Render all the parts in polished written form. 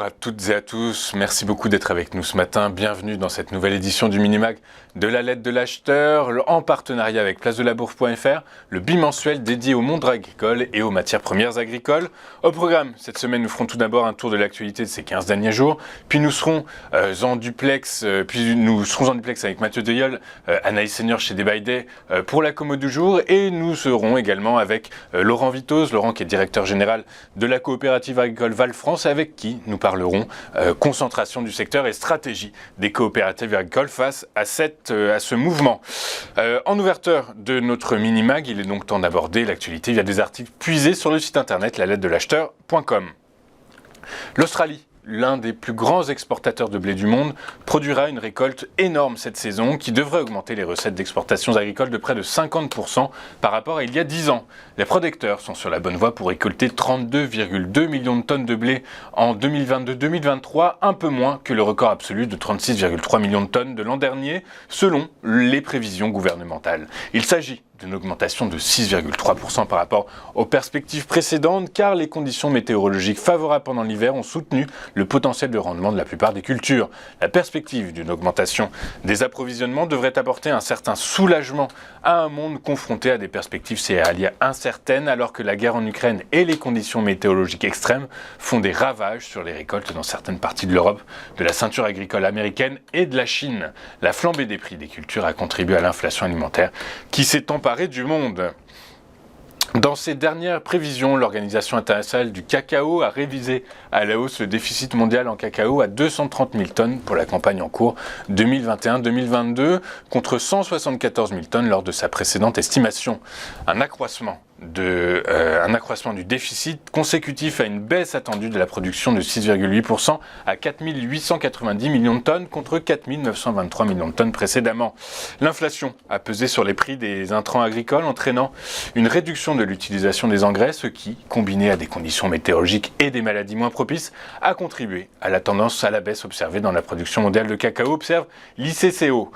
Bonjour à toutes et à tous, merci beaucoup d'être avec nous ce matin. Bienvenue dans cette nouvelle édition du Minimag de la lettre de l'acheteur, en partenariat avec placedelabourse.fr, le bimensuel dédié au monde agricole et aux matières premières agricoles. Au programme, cette semaine, nous ferons tout d'abord un tour de l'actualité de ces 15 derniers jours, puis nous serons en duplex avec Mathieu Deyeul, Anaïs Seigneur chez Day by Day pour la commo du jour, et nous serons également avec Laurent Vitoz, Laurent qui est directeur général de la coopérative agricole Val-France, avec qui nous parlerons concentration du secteur et stratégie des coopératives agricoles face à ce mouvement. En ouverture de notre mini-mag, il est donc temps d'aborder l'actualité via des articles puisés sur le site internet lalettre-de-l'acheteur.com. L'Australie, l'un des plus grands exportateurs de blé du monde, produira une récolte énorme cette saison qui devrait augmenter les recettes d'exportations agricoles de près de 50% par rapport à il y a 10 ans. Les producteurs sont sur la bonne voie pour récolter 32,2 millions de tonnes de blé en 2022-2023, un peu moins que le record absolu de 36,3 millions de tonnes de l'an dernier, selon les prévisions gouvernementales. Il s'agit d'une augmentation de 6,3% par rapport aux perspectives précédentes, car les conditions météorologiques favorables pendant l'hiver ont soutenu le potentiel de rendement de la plupart des cultures. La perspective d'une augmentation des approvisionnements devrait apporter un certain soulagement à un monde confronté à des perspectives céréalières incertaines, alors que la guerre en Ukraine et les conditions météorologiques extrêmes font des ravages sur les récoltes dans certaines parties de l'Europe, de la ceinture agricole américaine et de la Chine. La flambée des prix des cultures a contribué à l'inflation alimentaire qui s'est emparée du monde. Dans ses dernières prévisions, l'Organisation internationale du cacao a révisé à la hausse le déficit mondial en cacao à 230 000 tonnes pour la campagne en cours 2021-2022 contre 174 000 tonnes lors de sa précédente estimation. Un accroissement du déficit consécutif à une baisse attendue de la production de 6,8% à 4 890 millions de tonnes contre 4 923 millions de tonnes précédemment. L'inflation a pesé sur les prix des intrants agricoles, entraînant une réduction de l'utilisation des engrais, ce qui, combiné à des conditions météorologiques et des maladies moins propices, a contribué à la tendance à la baisse observée dans la production mondiale de cacao, observe l'ICCO.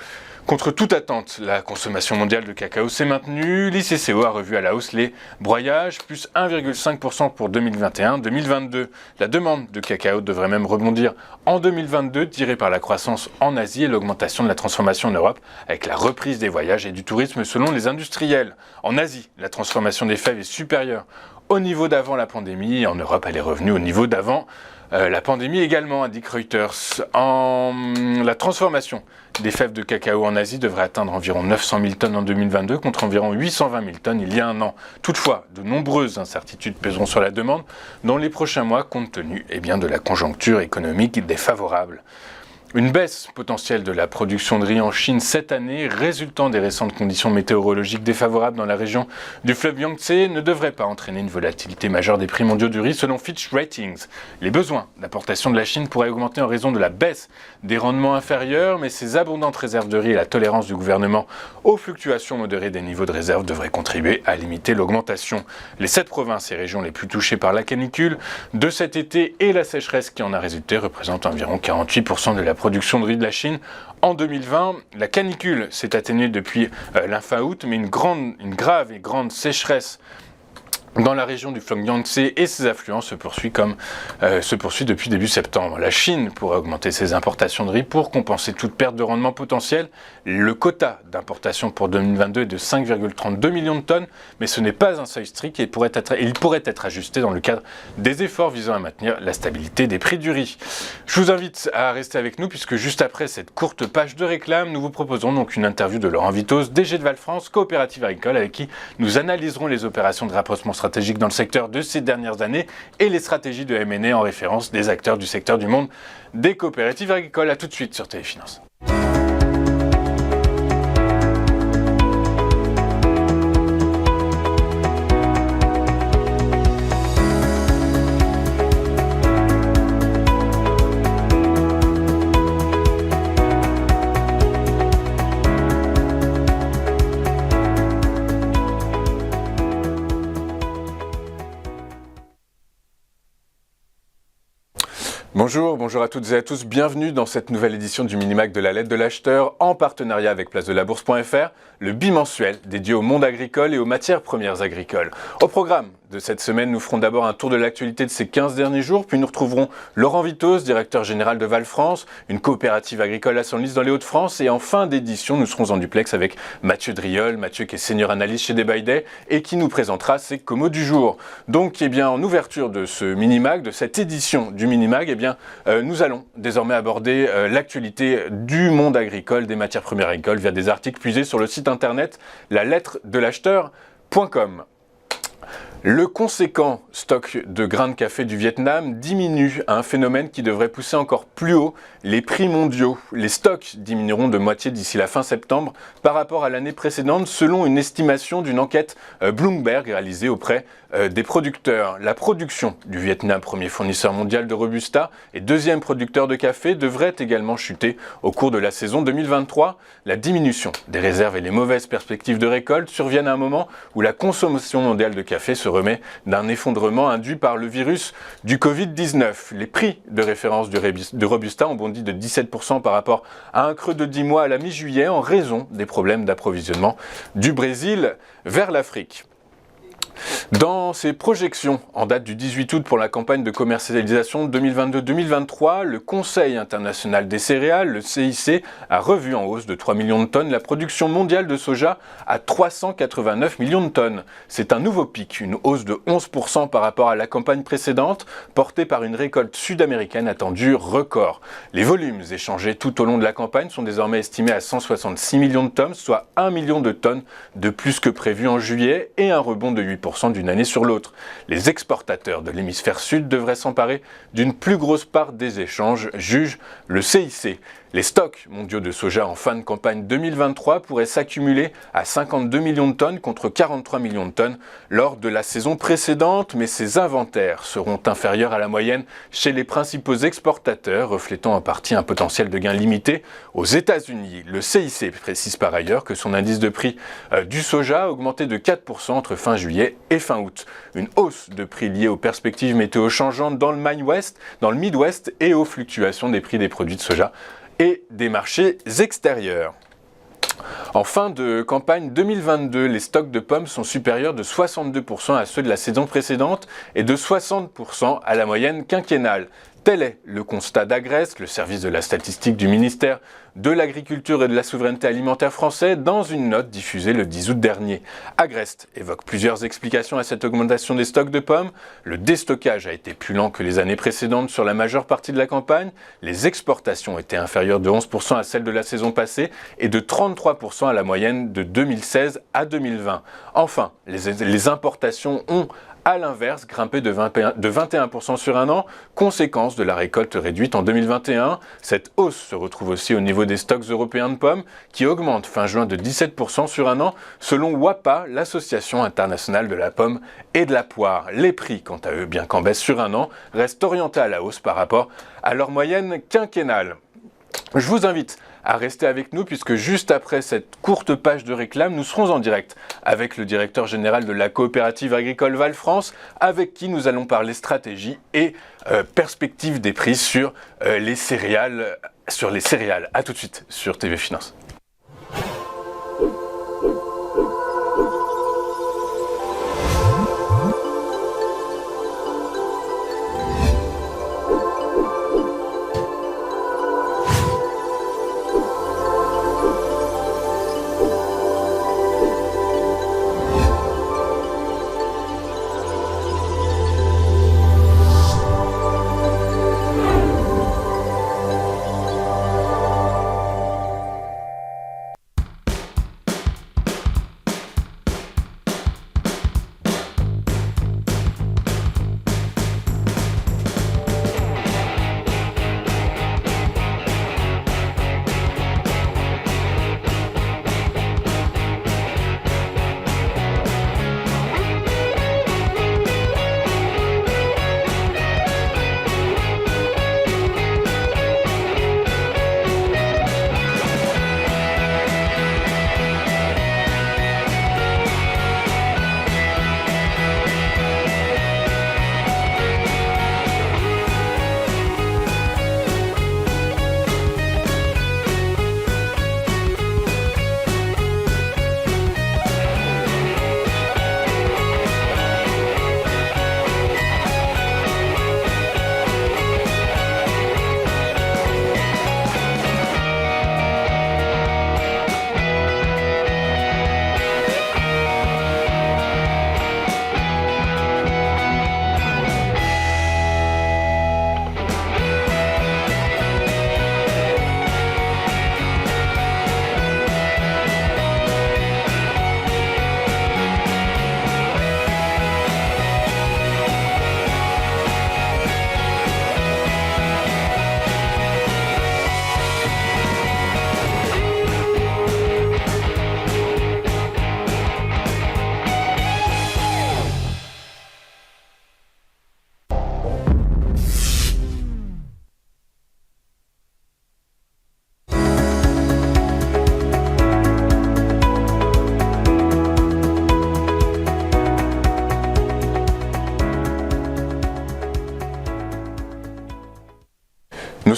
Contre toute attente, la consommation mondiale de cacao s'est maintenue. L'ICCO a revu à la hausse les broyages, plus 1,5% pour 2021-2022. La demande de cacao devrait même rebondir en 2022, tirée par la croissance en Asie et l'augmentation de la transformation en Europe, avec la reprise des voyages et du tourisme selon les industriels. En Asie, la transformation des fèves est supérieure au niveau d'avant la pandémie, et en Europe, elle est revenue au niveau d'avant la pandémie également, indique Reuters. La transformation des fèves de cacao en Asie devrait atteindre environ 900 000 tonnes en 2022 contre environ 820 000 tonnes il y a un an. Toutefois, de nombreuses incertitudes pèseront sur la demande dans les prochains mois compte tenu de la conjoncture économique défavorable. Une baisse potentielle de la production de riz en Chine cette année, résultant des récentes conditions météorologiques défavorables dans la région du fleuve Yangtze, ne devrait pas entraîner une volatilité majeure des prix mondiaux du riz selon Fitch Ratings. Les besoins d'importation de la Chine pourraient augmenter en raison de la baisse des rendements inférieurs, mais ces abondantes réserves de riz et la tolérance du gouvernement aux fluctuations modérées des niveaux de réserve devraient contribuer à limiter l'augmentation. Les 7 provinces et régions les plus touchées par la canicule de cet été et la sécheresse qui en a résulté représentent environ 48% de la production de riz de la Chine en 2020. La canicule s'est atténuée depuis la fin août, mais une grave et grande sécheresse dans la région du fleuve Yangtze et ses affluents se poursuit depuis début septembre. La Chine pourrait augmenter ses importations de riz pour compenser toute perte de rendement potentielle. Le quota d'importation pour 2022 est de 5,32 millions de tonnes, mais ce n'est pas un seuil strict et il pourrait être ajusté dans le cadre des efforts visant à maintenir la stabilité des prix du riz. Je vous invite à rester avec nous puisque juste après cette courte page de réclame, nous vous proposons donc une interview de Laurent Vitoz, DG de Val-France, coopérative agricole, avec qui nous analyserons les opérations de rapprochement stratégique dans le secteur de ces dernières années et les stratégies de M&A en référence des acteurs du secteur du monde des coopératives agricoles. A tout de suite sur Téléfinance. Bonjour à toutes et à tous, bienvenue dans cette nouvelle édition du Minimag de la lettre de l'acheteur en partenariat avec placedelabourse.fr, le bimensuel dédié au monde agricole et aux matières premières agricoles. Au programme de cette semaine, nous ferons d'abord un tour de l'actualité de ces 15 derniers jours, puis nous retrouverons Laurent Vitos, directeur général de Val France, une coopérative agricole à Senlis dans les Hauts-de-France, et en fin d'édition, nous serons en duplex avec Mathieu Driol, Mathieu qui est senior analyste chez Day by Day et qui nous présentera ses comos du jour. Donc, en ouverture de ce Minimag, de cette édition du Minimag, nous allons désormais aborder l'actualité du monde agricole, des matières premières agricoles via des articles puisés sur le site internet lalettre-de-l'acheteur.com. Le conséquent stock de grains de café du Vietnam diminue, un phénomène qui devrait pousser encore plus haut les prix mondiaux. Les stocks diminueront de moitié d'ici la fin septembre par rapport à l'année précédente, selon une estimation d'une enquête Bloomberg réalisée auprès des producteurs. La production du Vietnam, premier fournisseur mondial de Robusta et deuxième producteur de café, devrait également chuter au cours de la saison 2023. La diminution des réserves et les mauvaises perspectives de récolte surviennent à un moment où la consommation mondiale de café se remet d'un effondrement induit par le virus du Covid-19. Les prix de référence de Robusta ont bondi de 17% par rapport à un creux de 10 mois à la mi-juillet en raison des problèmes d'approvisionnement du Brésil vers l'Afrique. Dans ses projections en date du 18 août pour la campagne de commercialisation 2022-2023, le Conseil international des céréales, le CIC, a revu en hausse de 3 millions de tonnes la production mondiale de soja à 389 millions de tonnes. C'est un nouveau pic, une hausse de 11% par rapport à la campagne précédente, portée par une récolte sud-américaine attendue record. Les volumes échangés tout au long de la campagne sont désormais estimés à 166 millions de tonnes, soit 1 million de tonnes de plus que prévu en juillet et un rebond de 8% d'une année sur l'autre. Les exportateurs de l'hémisphère sud devraient s'emparer d'une plus grosse part des échanges, juge le CIC. Les stocks mondiaux de soja en fin de campagne 2023 pourraient s'accumuler à 52 millions de tonnes contre 43 millions de tonnes lors de la saison précédente, mais ces inventaires seront inférieurs à la moyenne chez les principaux exportateurs, reflétant en partie un potentiel de gain limité aux États-Unis. Le CIC précise par ailleurs que son indice de prix du soja a augmenté de 4% entre fin juillet et fin août. Une hausse de prix liée aux perspectives météo changeantes dans le Midwest et aux fluctuations des prix des produits de soja et des marchés extérieurs. En fin de campagne 2022, les stocks de pommes sont supérieurs de 62% à ceux de la saison précédente et de 60% à la moyenne quinquennale. Tel est le constat d'Agreste, le service de la statistique du ministère de l'Agriculture et de la Souveraineté alimentaire français, dans une note diffusée le 10 août dernier. Agreste évoque plusieurs explications à cette augmentation des stocks de pommes. Le déstockage a été plus lent que les années précédentes sur la majeure partie de la campagne. Les exportations étaient inférieures de 11% à celles de la saison passée et de 33% à la moyenne de 2016 à 2020. Enfin, les importations ont à l'inverse, grimpé de 21% sur un an, conséquence de la récolte réduite en 2021. Cette hausse se retrouve aussi au niveau des stocks européens de pommes, qui augmentent fin juin de 17% sur un an, selon WAPA, l'Association internationale de la pomme et de la poire. Les prix, quant à eux, bien qu'en baisse sur un an, restent orientés à la hausse par rapport à leur moyenne quinquennale. Je vous invite à rester avec nous puisque juste après cette courte page de réclame, nous serons en direct avec le directeur général de la coopérative agricole Val France, avec qui nous allons parler stratégie et perspectives des prix sur les céréales. À tout de suite sur TV Finance.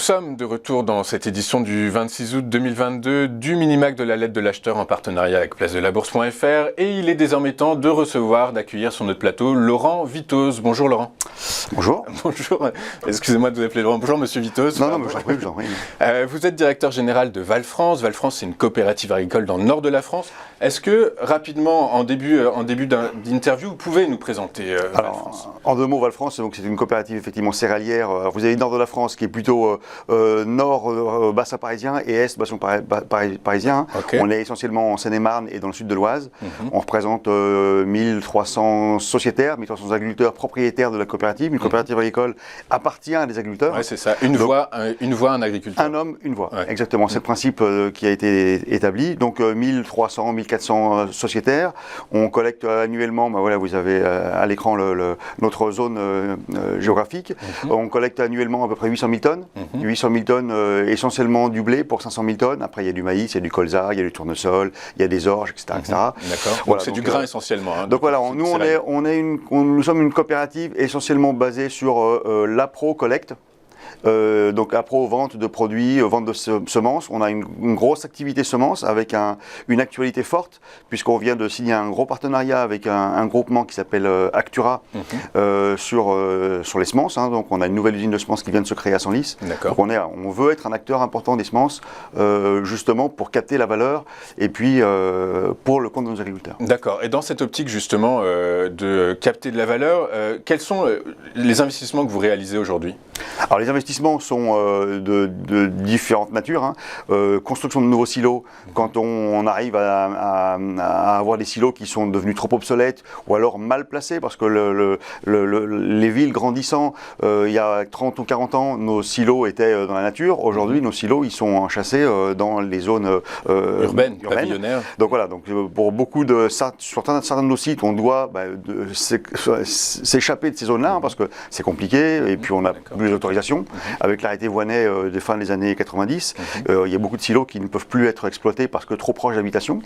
sommes de retour dans cette édition du 26 août 2022 du Minimac de la lettre de l'acheteur en partenariat avec place-de-la-bourse.fr et il est désormais temps de recevoir, d'accueillir sur notre plateau Laurent Vitose. Bonjour Laurent. Bonjour. Bonjour, excusez-moi de vous appeler Laurent. Bonjour Monsieur Vitose. Non, j'en prie. Vous êtes directeur général de Val France. Val France, c'est une coopérative agricole dans le nord de la France. Est-ce que, rapidement, en début d'interview, vous pouvez nous présenter Val France? En deux mots, Val France, donc c'est une coopérative effectivement céréalière. Vous avez le nord de la France qui est plutôt nord bassin parisien et est bassin parisien. Okay. On est essentiellement en Seine-et-Marne et dans le sud de l'Oise. On représente 1300 sociétaires, 1300 agriculteurs propriétaires de la coopérative. Une coopérative agricole appartient à des agriculteurs. Oui, c'est ça. Une voix, un agriculteur. Un homme, une voix. Ouais. Exactement. C'est le principe qui a été établi. Donc 1300, 1400 sociétaires. On collecte annuellement, voilà, vous avez à l'écran notre zone géographique. On collecte annuellement à peu près 800 000 tonnes. 800 000 tonnes essentiellement du blé pour 500 000 tonnes. Après, il y a du maïs, il y a du colza, il y a du tournesol, il y a des orges, etc. D'accord. Voilà, c'est du grain essentiellement. Hein, donc voilà, nous sommes une coopérative essentiellement basée sur l'APRO collecte. Donc appro vente de produits, vente de semences. On a une grosse activité semences avec une actualité forte puisqu'on vient de signer un gros partenariat avec un groupement qui s'appelle Actura sur les semences. Hein. Donc on a une nouvelle usine de semences qui vient de se créer à Senlis. Donc on veut être un acteur important des semences justement pour capter la valeur et puis pour le compte de nos agriculteurs. D'accord. Et dans cette optique justement de capter de la valeur, quels sont les investissements que vous réalisez aujourd'hui ? Alors les investissements sont de différentes natures. Hein. Construction de nouveaux silos, quand on arrive à avoir des silos qui sont devenus trop obsolètes ou alors mal placés, parce que les villes grandissant, il y a 30 ou 40 ans, nos silos étaient dans la nature. Aujourd'hui, nos silos, ils sont enchâssés dans les zones urbaines. Pavillonnaires. Donc voilà, donc pour beaucoup sur certains de nos sites, on doit s'échapper de ces zones-là, hein, parce que c'est compliqué, et puis on a plus d'autorisation. Avec l'arrêté Voinet de fin des années 90, il y a beaucoup de silos qui ne peuvent plus être exploités parce que trop proches d'habitation.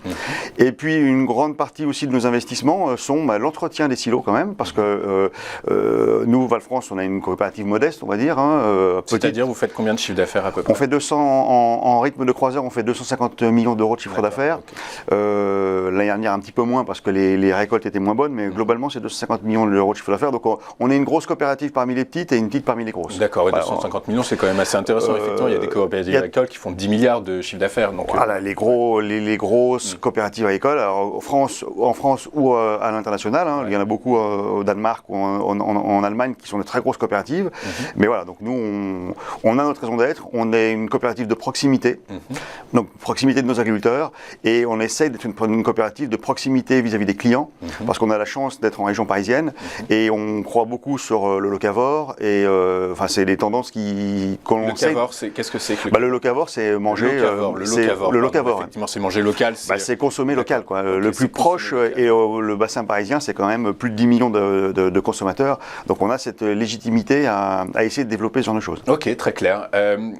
Et puis une grande partie aussi de nos investissements sont l'entretien des silos quand même, parce que nous, Val France, on a une coopérative modeste, on va dire. Hein, c'est-à-dire, vous faites combien de chiffre d'affaires à peu près? On fait 200, en rythme de croisière, on fait 250 millions d'euros de chiffre d'affaires. L'année dernière, un petit peu moins parce que les récoltes étaient moins bonnes, mais globalement, c'est 250 millions d'euros de chiffre d'affaires. Donc on est une grosse coopérative parmi les petites et une petite parmi les grosses. D'accord, 250 millions, c'est quand même assez intéressant. Effectivement, il y a des coopératives agricoles qui font 10 milliards de chiffre d'affaires. Donc, voilà, les grosses coopératives agricoles, alors, en France ou à l'international. Hein, il y en a beaucoup au Danemark ou en Allemagne qui sont de très grosses coopératives. Mais voilà, donc nous, on a notre raison d'être. On est une coopérative de proximité, donc proximité de nos agriculteurs, et on essaie d'être une coopérative de proximité vis-à-vis des clients, parce qu'on a la chance d'être en région parisienne, et on croit beaucoup sur le locavore, et c'est des tendances qu'on sait. Le locavore, qu'est-ce que c'est que le locavore, c'est manger. Le locavore. Effectivement, c'est manger local. C'est consommer local, quoi. Le plus proche, et le bassin parisien, c'est quand même plus de 10 millions de consommateurs. Donc on a cette légitimité à essayer de développer ce genre de choses. Ok, très clair.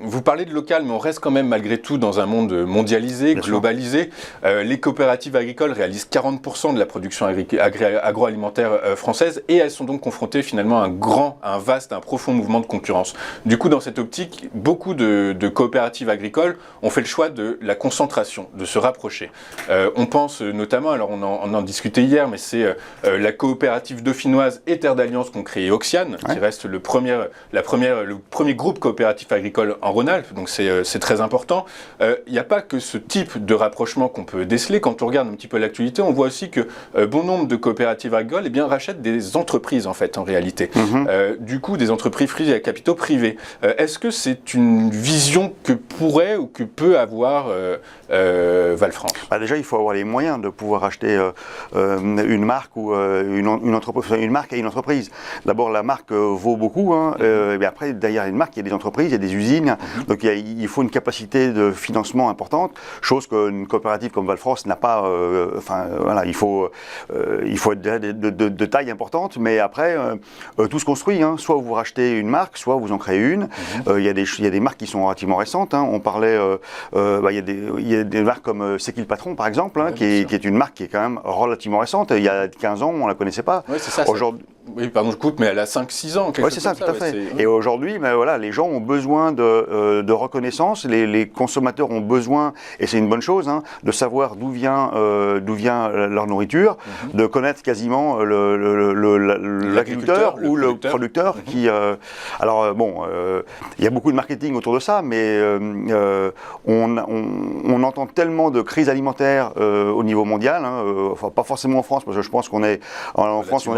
Vous parlez de local, mais on reste quand même malgré tout dans un monde mondialisé, globalisé. Les coopératives agricoles réalisent 40% de la production agroalimentaire française et elles sont donc confrontées finalement à un profond mouvement de concurrence. Du coup, dans cette optique, beaucoup de coopératives agricoles ont fait le choix de la concentration, de se rapprocher. On pense notamment, alors on en discutait hier, mais c'est la coopérative dauphinoise et Terre d'Alliance qu'ont créé Oxiane, qui reste le premier groupe coopératif agricole en Rhône-Alpes, donc c'est très important. Il n'y a pas que ce type de rapprochement qu'on peut déceler. Quand on regarde un petit peu l'actualité, on voit aussi que bon nombre de coopératives agricoles rachètent des entreprises en fait, en réalité. Du coup, des entreprises à capitaux privés. Est-ce que c'est une vision que pourrait ou que peut avoir Val France? Déjà, il faut avoir les moyens de pouvoir acheter une marque ou une entreprise, une marque et une entreprise. D'abord, la marque vaut beaucoup, hein, et après, derrière une marque, il y a des entreprises, il y a des usines, donc il faut une capacité de financement importante, chose qu'une coopérative comme Val France n'a pas. Il faut être de taille importante, mais après, tout se construit. Hein, soit vous rachetez une marque, soit vous en créez une. Il y a des marques qui sont relativement récentes. Hein. On parlait, il y a des marques comme C'est qui le patron, par exemple, hein, qui est une marque qui est quand même relativement récente. Il y a 15 ans, on ne la connaissait pas. Oui, c'est ça. Oui, pardon, je coupe, mais elle a 5-6 ans. Oui, c'est ça, tout à fait. Et aujourd'hui, voilà, les gens ont besoin de reconnaissance, les consommateurs ont besoin, et c'est une bonne chose, hein, de savoir d'où vient leur nourriture, de connaître quasiment l'agriculteur ou le producteur qui... alors, bon, il y a beaucoup de marketing autour de ça, mais on entend tellement de crises alimentaires au niveau mondial, hein, enfin, pas forcément en France, parce que je pense qu'on est... En France, on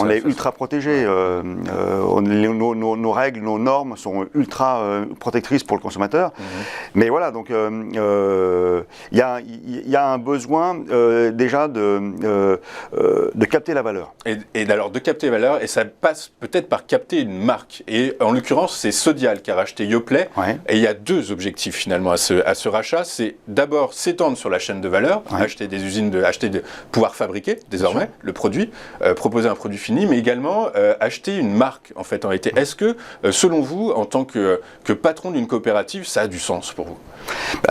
est ultra protégé. Nos règles, nos normes sont ultra protectrices pour le consommateur. Mais voilà, donc il y a un besoin déjà de capter la valeur. Et alors de capter la valeur, et ça passe peut-être par capter une marque. Et en l'occurrence, c'est Sodial qui a racheté Yoplait. Ouais. Et il y a deux objectifs finalement à ce rachat. C'est d'abord s'étendre sur la chaîne de valeur, acheter des usines, pouvoir fabriquer désormais le produit, proposer un produit fini, mais également acheter une marque en fait en réalité. Est-ce que selon vous, en tant que patron d'une coopérative, ça a du sens pour vous?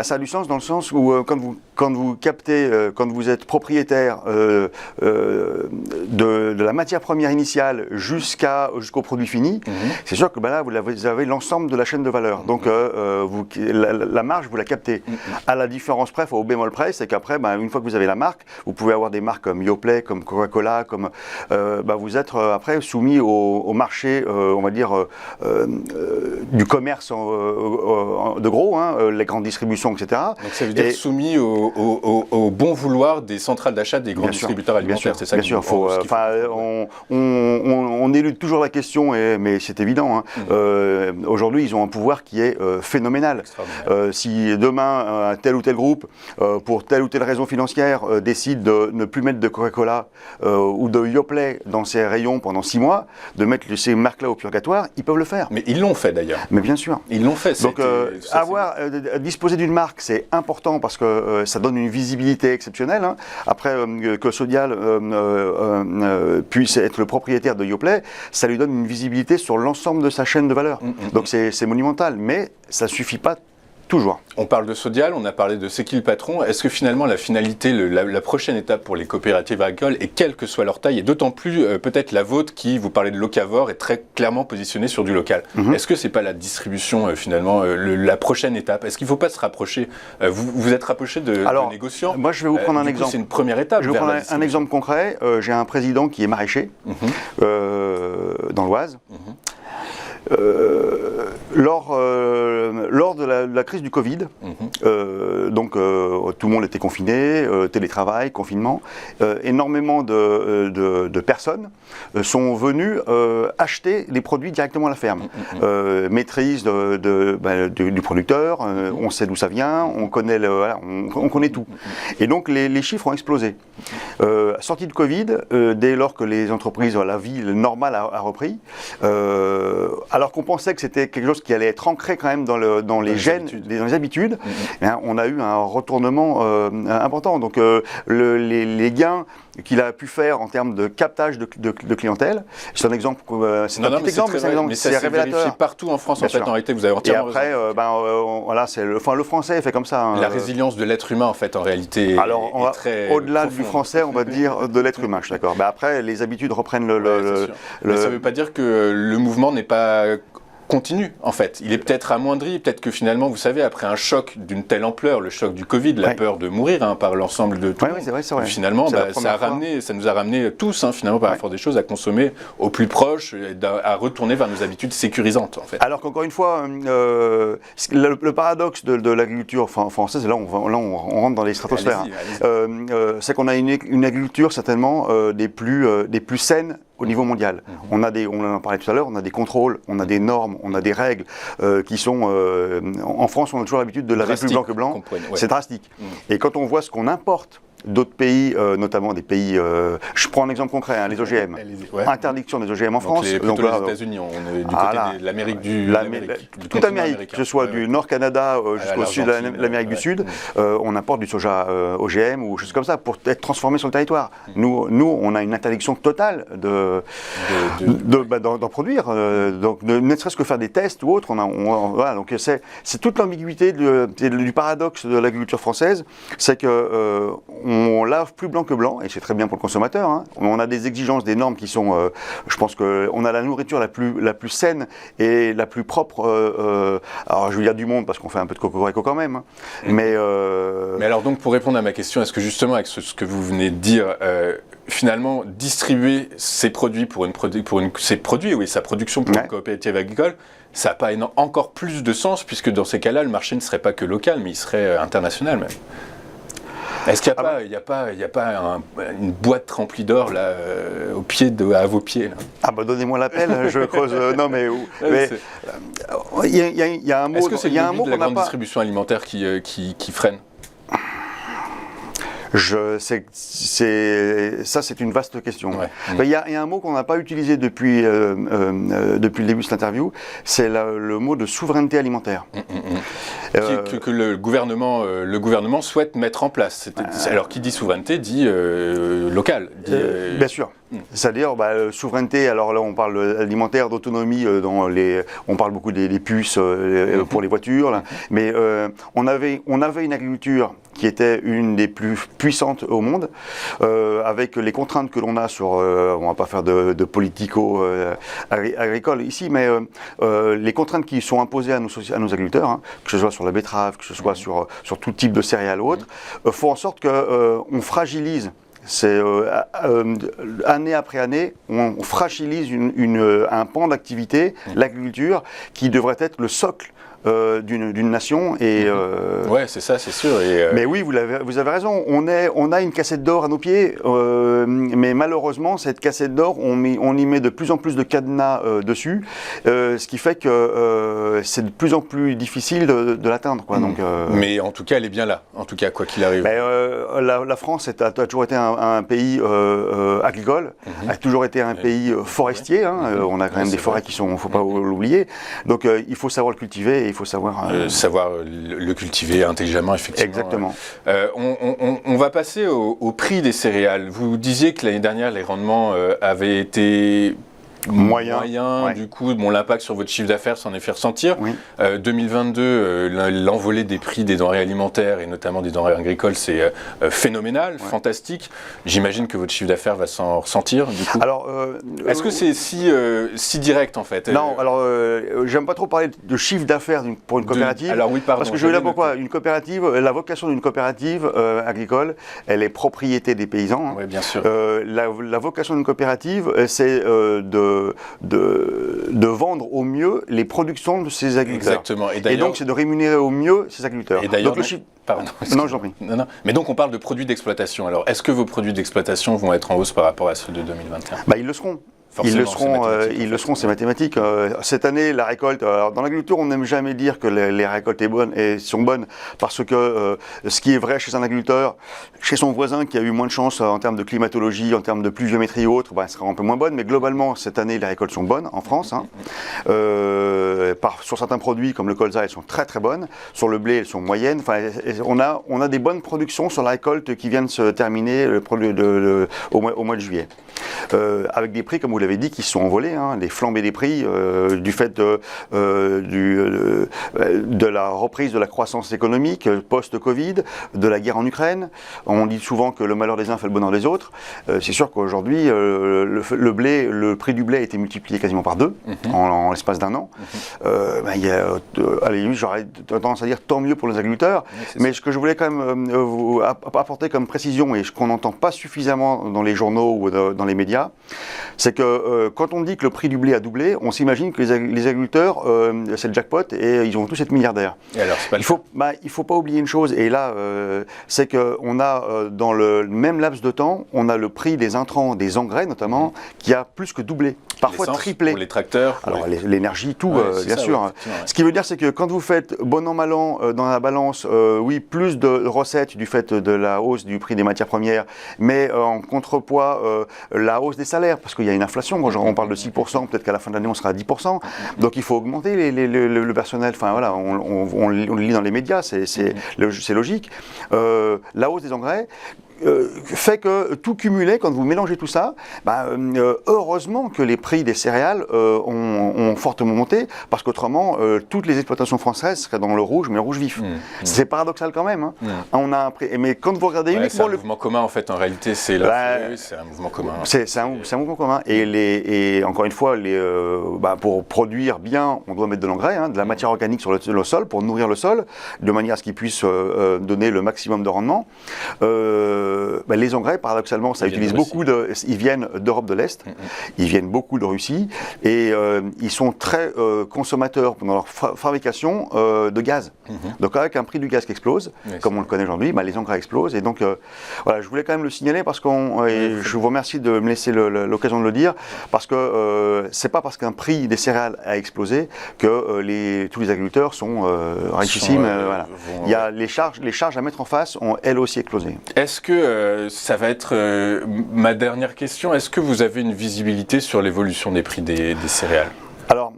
Ça a du sens dans le sens où quand vous captez, quand vous êtes propriétaire de la matière première initiale jusqu'au produit fini, c'est sûr que là vous avez l'ensemble de la chaîne de valeur. Donc la marge vous la captez. À la différence près, au bémol près, c'est qu'après, une fois que vous avez la marque, vous pouvez avoir des marques comme Yoplait, comme Coca-Cola, comme vous êtes après soumis au marché, on va dire du commerce de gros, hein, les grandes distributions, etc. Donc ça veut dire soumis au bon vouloir des centrales d'achat des grands distributeurs alimentaires, c'est ça? Bien sûr, on élude toujours la question, mais c'est évident. Hein. Aujourd'hui, ils ont un pouvoir qui est phénoménal. Si demain, tel ou tel groupe, pour telle ou telle raison financière, décide de ne plus mettre de Coca-Cola ou de Yoplait dans ses rayons pendant 6 mois, de mettre ces marques-là au purgatoire, ils peuvent le faire. Mais ils l'ont fait d'ailleurs. Mais bien sûr. Ils l'ont fait. Donc disposer d'une marque, c'est important parce que ça donne une visibilité exceptionnelle. Hein. Après, que Sodial puisse être le propriétaire de Yoplait, ça lui donne une visibilité sur l'ensemble de sa chaîne de valeur. Donc c'est monumental, mais ça ne suffit pas toujours. On parle de Sodial, on a parlé de C'est qui le patron. Est-ce que finalement la finalité, la prochaine étape pour les coopératives agricoles, et quelle que soit leur taille, et d'autant plus peut-être la vôtre qui, vous parlez de locavore, est très clairement positionnée sur du local. Est-ce que c'est pas la distribution finalement la prochaine étape? Est-ce qu'il ne faut pas se rapprocher? Vous êtes rapproché de négociants. Moi je vais vous prendre un exemple. C'est une première étape. Je vais vous prendre un exemple concret. J'ai un président qui est maraîcher dans l'Oise. Lors de la crise du Covid, donc tout le monde était confiné, télétravail, confinement, énormément de personnes sont venues acheter les produits directement à la ferme. Maîtrise du producteur, on sait d'où ça vient, on connaît, on connaît tout. Et donc les chiffres ont explosé. Sortie de Covid, dès lors que les entreprises, la vie normale a repris, alors qu'on pensait que c'était quelque chose qui allait être ancré quand même dans les gènes, dans les habitudes, on a eu un retournement important. Donc les gains qu'il a pu faire en termes de captage de clientèle, c'est un exemple, c'est un petit exemple, mais c'est révélateur. Partout en France, en fait, en réalité, vous avez entièrement raison. Et après, voilà, le français est fait comme ça. Hein. La résilience de l'être humain, en fait, en réalité, alors, est très au-delà du français, on va dire de l'être humain, je suis d'accord. Après, les habitudes reprennent Mais ça ne veut pas dire que le mouvement n'est pas continue en fait. Il est peut-être amoindri, peut-être que finalement, vous savez, après un choc d'une telle ampleur, le choc du Covid, la peur de mourir par l'ensemble de tout le monde, c'est vrai. Finalement, ça nous a ramené tous, finalement, par la force des choses, à consommer au plus proche, à retourner vers nos habitudes sécurisantes en fait. Alors qu'encore une fois, le paradoxe de l'agriculture française, là on rentre dans les stratosphères, c'est qu'on a une agriculture certainement des plus saines au niveau mondial. On en parlait tout à l'heure, on a des contrôles, on a des normes, on a des règles qui sont... en France, on a toujours l'habitude de laver plus blanc que blanc. C'est drastique. Et quand on voit ce qu'on importe d'autres pays, notamment des pays... je prends un exemple concret, les OGM. Interdiction des OGM en France. Donc les États-Unis, on est du côté de l'Amérique toute Amérique, que ce soit du Nord-Canada jusqu'au sud de l'Amérique du Sud, on importe du soja OGM ou choses comme ça pour être transformé sur le territoire. Nous, on a une interdiction totale d'en produire. Donc, ne serait-ce que faire des tests ou autre. Voilà, donc c'est toute l'ambiguïté du paradoxe de l'agriculture française, c'est que on lave plus blanc que blanc, et c'est très bien pour le consommateur. Hein. On a des exigences, des normes qui sont, je pense qu'on a la nourriture la plus saine et la plus propre, alors je veux dire du monde, parce qu'on fait un peu de cocorico quand même, hein. Mais alors donc, pour répondre à ma question, est-ce que justement, avec ce que vous venez de dire, finalement, distribuer ces produits sa production pour une coopérative agricole, ça n'a pas encore plus de sens, puisque dans ces cas-là, le marché ne serait pas que local, mais il serait international même. Est-ce qu'il n'y a pas une boîte remplie d'or là, à vos pieds là? Ah bah donnez-moi l'appel, je creuse. Non mais il y a un mot. Est-ce que c'est le lobby de la grande pas... distribution alimentaire qui freine? C'est une vaste question. Ouais. Il y a un mot qu'on n'a pas utilisé depuis le début de cette interview, c'est le mot de souveraineté alimentaire. Que le gouvernement souhaite mettre en place. Alors, qui dit souveraineté dit local. Bien sûr. C'est-à-dire souveraineté, alors là on parle alimentaire, d'autonomie, on parle beaucoup des puces pour les voitures, là. Mais on avait une agriculture qui était une des plus puissantes au monde, avec les contraintes que l'on a sur, on va pas faire de politico agricole ici, mais les contraintes qui sont imposées à nos agriculteurs, hein, que ce soit sur la betterave, que ce soit sur tout type de céréales ou autres, font en sorte qu'on fragilise. C'est année après année, on fragilise un pan d'activité, l'agriculture, qui devrait être le socle d'une nation. Et ouais, c'est ça, c'est sûr. Mais oui, vous avez raison. On a une cassette d'or à nos pieds, mais malheureusement, cette cassette d'or, on y met de plus en plus de cadenas dessus, ce qui fait que c'est de plus en plus difficile de l'atteindre. Donc, mais en tout cas, elle est bien là. En tout cas, quoi qu'il arrive. La France a toujours été un pays agricole, a toujours été un pays forestier. Hein. On a quand même des forêts qui sont, faut pas l'oublier. Donc, il faut savoir le cultiver. Il faut savoir le cultiver intelligemment, effectivement. Exactement. On va passer au prix des céréales. Vous disiez que l'année dernière, les rendements avaient été moyen. Ouais. Du coup, l'impact sur votre chiffre d'affaires s'en est fait ressentir. Oui. 2022, l'envolée des prix des denrées alimentaires et notamment des denrées agricoles, c'est phénoménal, fantastique. J'imagine que votre chiffre d'affaires va s'en ressentir, du coup. Alors, est-ce que c'est si direct, en fait? Non, alors, j'aime pas trop parler de chiffre d'affaires pour une coopérative. Alors oui, pardon. Parce que je veux dire pourquoi. Une coopérative, la vocation d'une coopérative agricole, elle est propriété des paysans. Hein. Oui, bien sûr. La vocation d'une coopérative, c'est de vendre au mieux les productions de ces agriculteurs. Exactement. Et donc, c'est de rémunérer au mieux ces agriculteurs. Et d'ailleurs, pardon. Non, j'en prie. Non. Mais donc, on parle de produits d'exploitation. Alors, est-ce que vos produits d'exploitation vont être en hausse par rapport à ceux de 2021? Ils le seront. Forcément, ils le seront, c'est mathématique. Cette année, la récolte, alors dans l'agriculture, on n'aime jamais dire que les récoltes sont bonnes, parce que ce qui est vrai chez un agriculteur, chez son voisin qui a eu moins de chance en termes de climatologie, en termes de pluviométrie ou autre, sera un peu moins bonne, mais globalement, cette année, les récoltes sont bonnes en France. Hein. Sur certains produits, comme le colza, elles sont très très bonnes. Sur le blé, elles sont moyennes. Enfin, on a des bonnes productions sur la récolte qui viennent se terminer au mois de juillet. Avec des prix, comme vous l'avez dit, qui se sont envolés, hein, les flambées des prix du fait de la reprise de la croissance économique post-Covid, de la guerre en Ukraine. On dit souvent que le malheur des uns fait le bonheur des autres. C'est sûr qu'aujourd'hui, le prix du blé a été multiplié quasiment par 2 en l'espace d'un an. J'aurais tendance à dire tant mieux pour les agriculteurs, mais ce que je voulais quand même vous apporter comme précision, et qu'on n'entend pas suffisamment dans les journaux ou dans les médias, c'est que quand on dit que le prix du blé a doublé, on s'imagine que les agriculteurs, c'est le jackpot et ils vont tous être milliardaires. Et alors, c'est pas il faut pas oublier une chose, et là, c'est qu'on a, dans le même laps de temps, on a le prix des intrants, des engrais notamment, qui a plus que doublé, parfois triplé. Pour les tracteurs. Alors l'énergie, tout, bien sûr. Ouais, ce qui veut dire, c'est que quand vous faites bon an mal an dans la balance, plus de recettes du fait de la hausse du prix des matières premières, mais en contrepoids, la hausse des salaires, parce qu'il y a une inflation. On parle de 6%, peut-être qu'à la fin de l'année, on sera à 10%. Donc il faut augmenter le personnel. Enfin voilà, on le lit dans les médias, c'est logique. La hausse des engrais, fait que tout cumulé, quand vous mélangez tout ça, heureusement que les prix des céréales ont fortement monté, parce qu'autrement, toutes les exploitations françaises seraient dans le rouge, mais le rouge vif. C'est paradoxal quand même. On a un prix, mais quand vous regardez uniquement... C'est un mouvement commun en fait, en réalité, c'est un mouvement commun. C'est un mouvement commun. Et encore une fois, pour produire bien, on doit mettre de l'engrais, de la matière organique sur le sol, pour nourrir le sol, de manière à ce qu'il puisse donner le maximum de rendement. Les engrais, paradoxalement, ils viennent d'Europe de l'Est, ils viennent beaucoup de Russie, et ils sont très consommateurs dans leur fabrication de gaz. Donc avec un prix du gaz qui explose, comme on le connaît aujourd'hui, les engrais explosent. Et donc voilà, je voulais quand même le signaler parce je vous remercie de me laisser l'occasion de le dire, parce que c'est pas parce qu'un prix des céréales a explosé que tous les agriculteurs sont richissimes. Voilà. Il y a les charges à mettre en face ont elles aussi explosé. Est-ce que ça va être ma dernière question, est-ce que vous avez une visibilité sur l'évolution des prix des céréales ? Alors,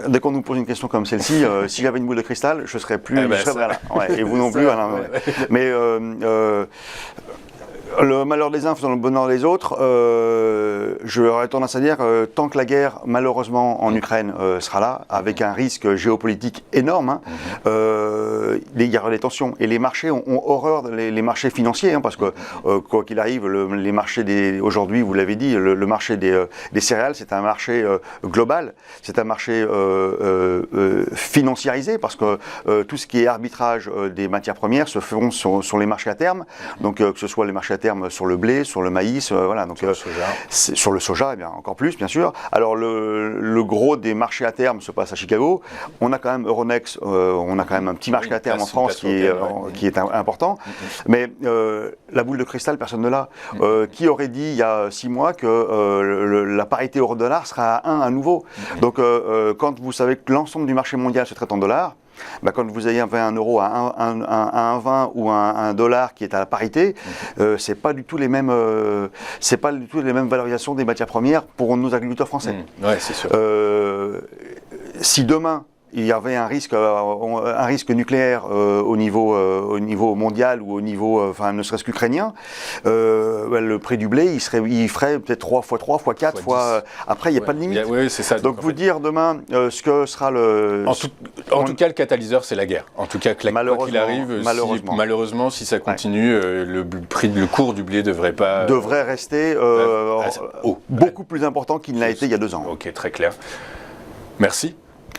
dès qu'on nous pose une question comme celle-ci, si j'avais une boule de cristal, je serais plus... et vous non plus. Mais le malheur des uns faisant le bonheur des autres, j'aurais tendance à dire, tant que la guerre, malheureusement, en Ukraine sera là, avec un risque géopolitique énorme, il y aura des tensions. Et les marchés ont horreur, les marchés financiers, parce que, quoi qu'il arrive, les marchés aujourd'hui, vous l'avez dit, le marché des céréales, c'est un marché global, c'est un marché financiarisé, parce que tout ce qui est arbitrage des matières premières se feront sur les marchés à terme, donc que ce soit les marchés à terme sur le blé, sur le maïs, donc sur le soja, encore plus, bien sûr. Alors le gros des marchés à terme se passe à Chicago. On a quand même Euronext, on a quand même un petit marché à terme en France qui est important. Mais la boule de cristal, personne ne l'a. Qui aurait dit il y a 6 mois que la parité euro-dollar sera à 1 à nouveau. Donc quand vous savez que l'ensemble du marché mondial se traite en dollars, quand vous avez un euro à 1,20 ou un dollar qui est à la parité, c'est pas du tout les mêmes valorisations des matières premières pour nos agriculteurs français. C'est sûr. Si demain il y avait un risque nucléaire au niveau mondial ou au niveau, ne serait-ce qu'ukrainien, le prix du blé, il ferait peut-être 3 fois 3 fois 4 fois. Après, il n'y a pas de limite. C'est ça. Donc vous dire demain ce que sera le. En tout cas, le catalyseur, c'est la guerre. En tout cas, quoi qu'il arrive, malheureusement, si ça continue, le cours du blé devrait rester beaucoup plus important qu'il ne l'a été il y a 2 ans. Ok, très clair. Merci.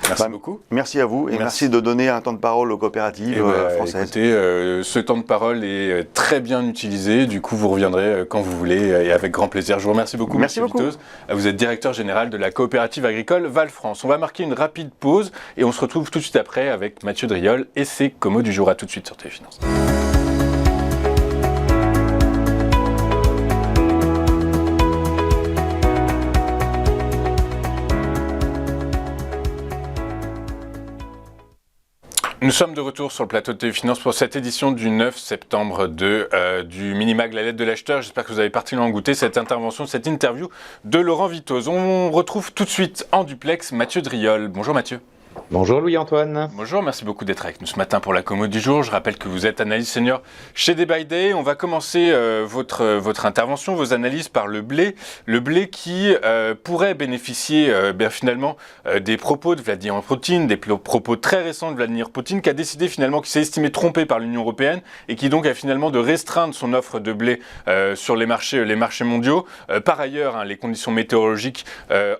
Merci beaucoup. Merci à vous et merci de donner un temps de parole aux coopératives françaises. Écoutez, ce temps de parole est très bien utilisé. Du coup, vous reviendrez quand vous voulez et avec grand plaisir. Je vous remercie beaucoup. Merci beaucoup. Vitoz. Vous êtes directeur général de la coopérative agricole Val-France. On va marquer une rapide pause et on se retrouve tout de suite après avec Mathieu Driol et ses Comos du jour. À tout de suite sur TV Finance. Nous sommes de retour sur le plateau de TV Finance pour cette édition du 9 septembre du Minimag, la lettre de l'acheteur. J'espère que vous avez particulièrement goûté cette intervention, cette interview de Laurent Vitoz. On retrouve tout de suite en duplex Mathieu Driol. Bonjour Mathieu. Bonjour Louis-Antoine. Bonjour, merci beaucoup d'être avec nous ce matin pour la Commo du jour. Je rappelle que vous êtes analyste senior chez Day by Day. On va commencer votre intervention, vos analyses par le blé. Le blé qui pourrait bénéficier finalement des propos de Vladimir Poutine, des propos très récents de Vladimir Poutine, qui a décidé finalement, qui s'est estimé trompé par l'Union européenne et qui donc a finalement de restreindre son offre de blé sur les marchés mondiaux. Par ailleurs, les conditions météorologiques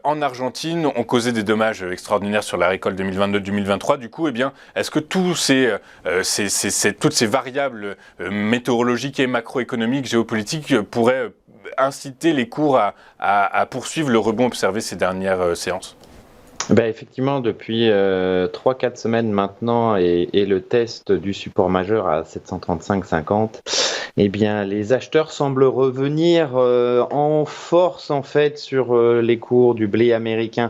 en Argentine ont causé des dommages extraordinaires sur la récolte 2022-2023. Du coup, est-ce que toutes ces variables météorologiques et macroéconomiques, géopolitiques pourraient inciter les cours à poursuivre le rebond observé ces dernières séances ? Effectivement, depuis 3-4 semaines maintenant et le test du support majeur à 735,50, les acheteurs semblent revenir en force en fait sur les cours du blé américain.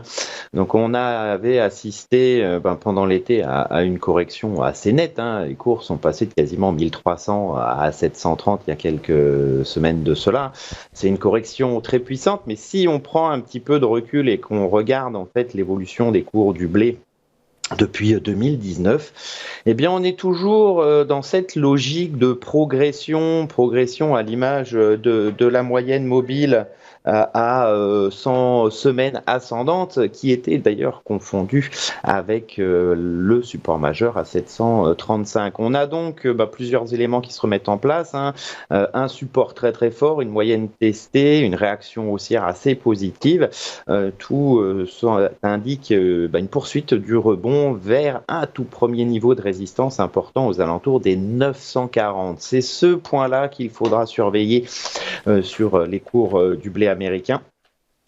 Donc on avait assisté pendant l'été à une correction assez nette. Les cours sont passés de quasiment 1300 à 730 il y a quelques semaines de cela. C'est une correction très puissante, mais si on prend un petit peu de recul et qu'on regarde en fait l'évolution des cours du blé depuis 2019, eh bien, on est toujours dans cette logique de progression à l'image de la moyenne mobile à 100 semaines ascendantes, qui était d'ailleurs confondue avec le support majeur à 735. On a donc plusieurs éléments qui se remettent en place, hein. Un support très très fort, une moyenne testée, une réaction haussière assez positive. Tout indique une poursuite du rebond vers un tout premier niveau de résistance important aux alentours des 940. C'est ce point-là qu'il faudra surveiller sur les cours du blé américain.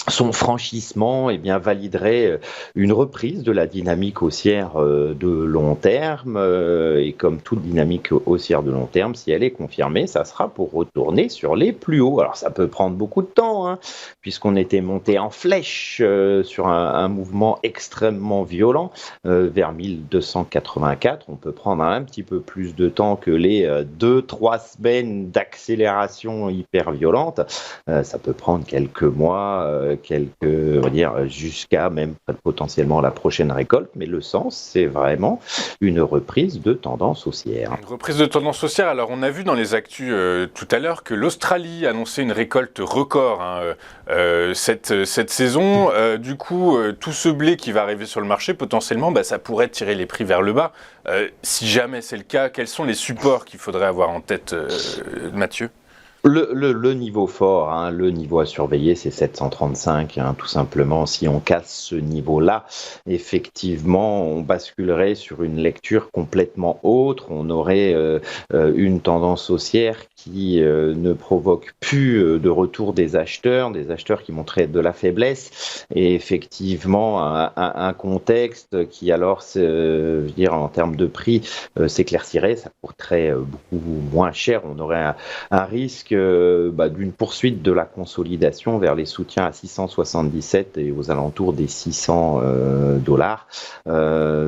Son franchissement validerait une reprise de la dynamique haussière de long terme, et comme toute dynamique haussière de long terme, si elle est confirmée, ça sera pour retourner sur les plus hauts. Alors ça peut prendre beaucoup de temps, hein, puisqu'on était monté en flèche sur un mouvement extrêmement violent vers 1284. On peut prendre un petit peu plus de temps que les 2-3 semaines d'accélération hyper violente. Ça peut prendre quelques mois, jusqu'à même potentiellement la prochaine récolte, mais le sens, c'est vraiment une reprise de tendance haussière. Une reprise de tendance haussière. Alors, on a vu dans les actus tout à l'heure que l'Australie annonçait une récolte record cette saison. Du coup, tout ce blé qui va arriver sur le marché, potentiellement, ça pourrait tirer les prix vers le bas. Si jamais c'est le cas, quels sont les supports qu'il faudrait avoir en tête, Mathieu ? Le niveau fort, le niveau à surveiller, c'est 735, tout simplement. Si on casse ce niveau-là, effectivement, on basculerait sur une lecture complètement autre. On aurait une tendance haussière qui ne provoque plus de retour des acheteurs qui montraient de la faiblesse, et effectivement un contexte qui, alors, en termes de prix, s'éclaircirait. Ça coûterait beaucoup moins cher. On aurait un risque d'une poursuite de la consolidation vers les soutiens à 677 et aux alentours des $600.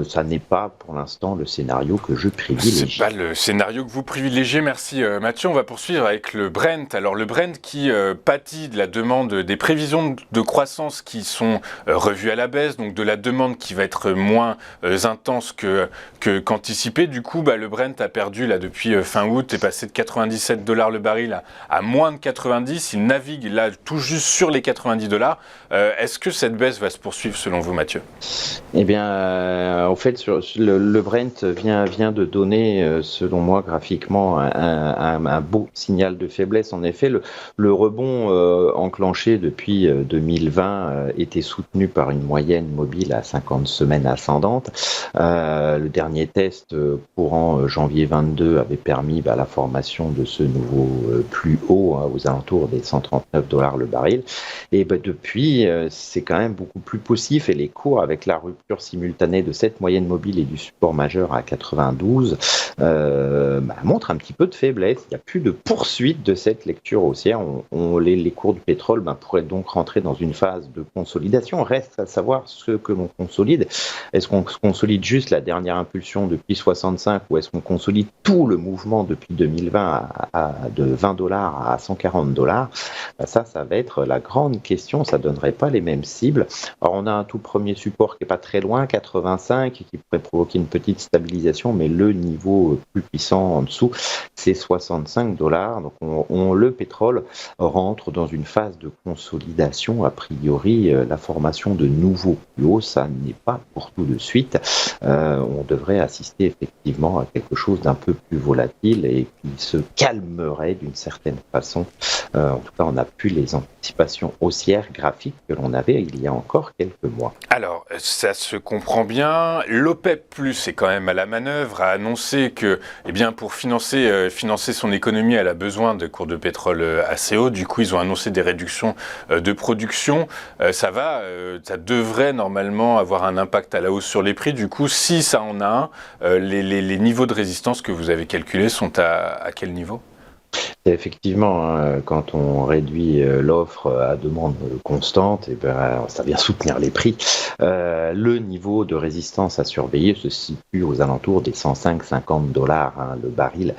Ça n'est pas pour l'instant le scénario que je privilégie. C'est pas le scénario que vous privilégiez, merci Mathieu. On va poursuivre avec le Brent. Alors le Brent qui pâtit de la demande, des prévisions de croissance qui sont revues à la baisse, donc de la demande qui va être moins intense qu'anticipé. Du coup, le Brent a perdu là depuis fin août, est passé de $97 le baril à moins de 90, il navigue là tout juste sur les $90. Est-ce que cette baisse va se poursuivre selon vous, Mathieu ? Eh bien, en fait, le Brent vient de donner, selon moi, graphiquement, un beau signal de faiblesse. En effet, le rebond enclenché depuis 2020 était soutenu par une moyenne mobile à 50 semaines ascendante. Le dernier test courant janvier 22 avait permis la formation de ce nouveau plus haut, aux alentours des $139 le baril. Et depuis, c'est quand même beaucoup plus poussif, et les cours, avec la rupture simultanée de cette moyenne mobile et du support majeur à 92, montrent un petit peu de faiblesse. Il n'y a plus de poursuite de cette lecture haussière. Les cours du pétrole pourraient donc rentrer dans une phase de consolidation. Reste à savoir ce que l'on consolide. Est-ce qu'on consolide juste la dernière impulsion depuis 65, ou est-ce qu'on consolide tout le mouvement depuis 2020 de $20 à $140? Ça va être la grande question. Ça donnerait pas les mêmes cibles. Alors, on a un tout premier support qui est pas très loin, 85, qui pourrait provoquer une petite stabilisation, mais le niveau plus puissant en dessous, c'est $65. Donc le pétrole rentre dans une phase de consolidation. A priori, la formation de nouveaux plus hauts, ça n'est pas pour tout de suite. On devrait assister effectivement à quelque chose d'un peu plus volatile et qui se calmerait d'une certaine façon. En tout cas, on n'a plus les anticipations haussières graphiques que l'on avait il y a encore quelques mois. Alors, ça se comprend bien. L'OPEP+, est quand même à la manœuvre, a annoncé que, pour financer son économie, elle a besoin de cours de pétrole assez hauts. Du coup, ils ont annoncé des réductions de production. Ça devrait normalement avoir un impact à la hausse sur les prix. Du coup, si ça en a un, les niveaux de résistance que vous avez calculés sont à quel niveau ? Effectivement, quand on réduit l'offre à demande constante, ça vient soutenir les prix. Le niveau de résistance à surveiller se situe aux alentours des 105-50 dollars le baril.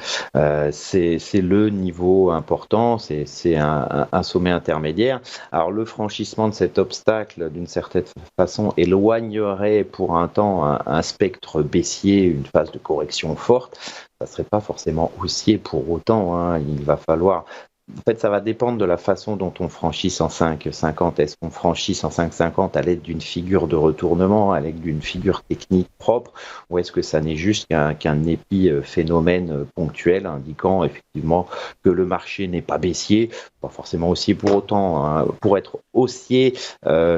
C'est le niveau important, c'est un sommet intermédiaire. Alors le franchissement de cet obstacle, d'une certaine façon, éloignerait pour un temps un spectre baissier, une phase de correction forte. Ça ne serait pas forcément haussier pour autant. Il va falloir. En fait, ça va dépendre de la façon dont on franchit 105,50. Est-ce qu'on franchit 105,50 à l'aide d'une figure de retournement, à l'aide d'une figure technique propre, ou est-ce que ça n'est juste qu'un épiphénomène ponctuel indiquant effectivement que le marché n'est pas baissier, pas forcément haussier pour autant. Pour être haussier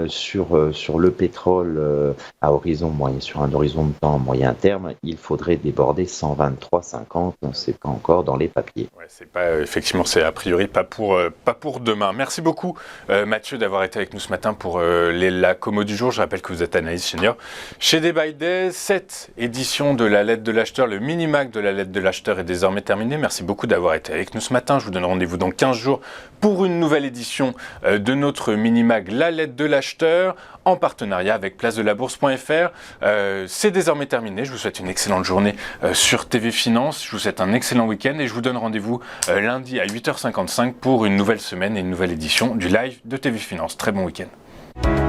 sur le pétrole à horizon moyen, sur un horizon de temps moyen terme, il faudrait déborder 123,50. C'est pas encore dans les papiers. Ouais, effectivement, c'est a priori pas pour demain. Merci beaucoup Mathieu d'avoir été avec nous ce matin pour la commo du jour. Je rappelle que vous êtes analyste senior chez Day by Day. Cette édition de la lettre de l'acheteur, le mini-mag de la lettre de l'acheteur est désormais terminée. Merci beaucoup d'avoir été avec nous ce matin. Je vous donne rendez-vous dans 15 jours pour une nouvelle édition de notre mini-mag, la lettre de l'acheteur, en partenariat avec placedelabourse.fr. C'est désormais terminé. Je vous souhaite une excellente journée sur TV Finance. Je vous souhaite un excellent week-end et je vous donne rendez-vous lundi à 8h55 pour une nouvelle semaine et une nouvelle édition du live de TV Finance. Très bon week-end.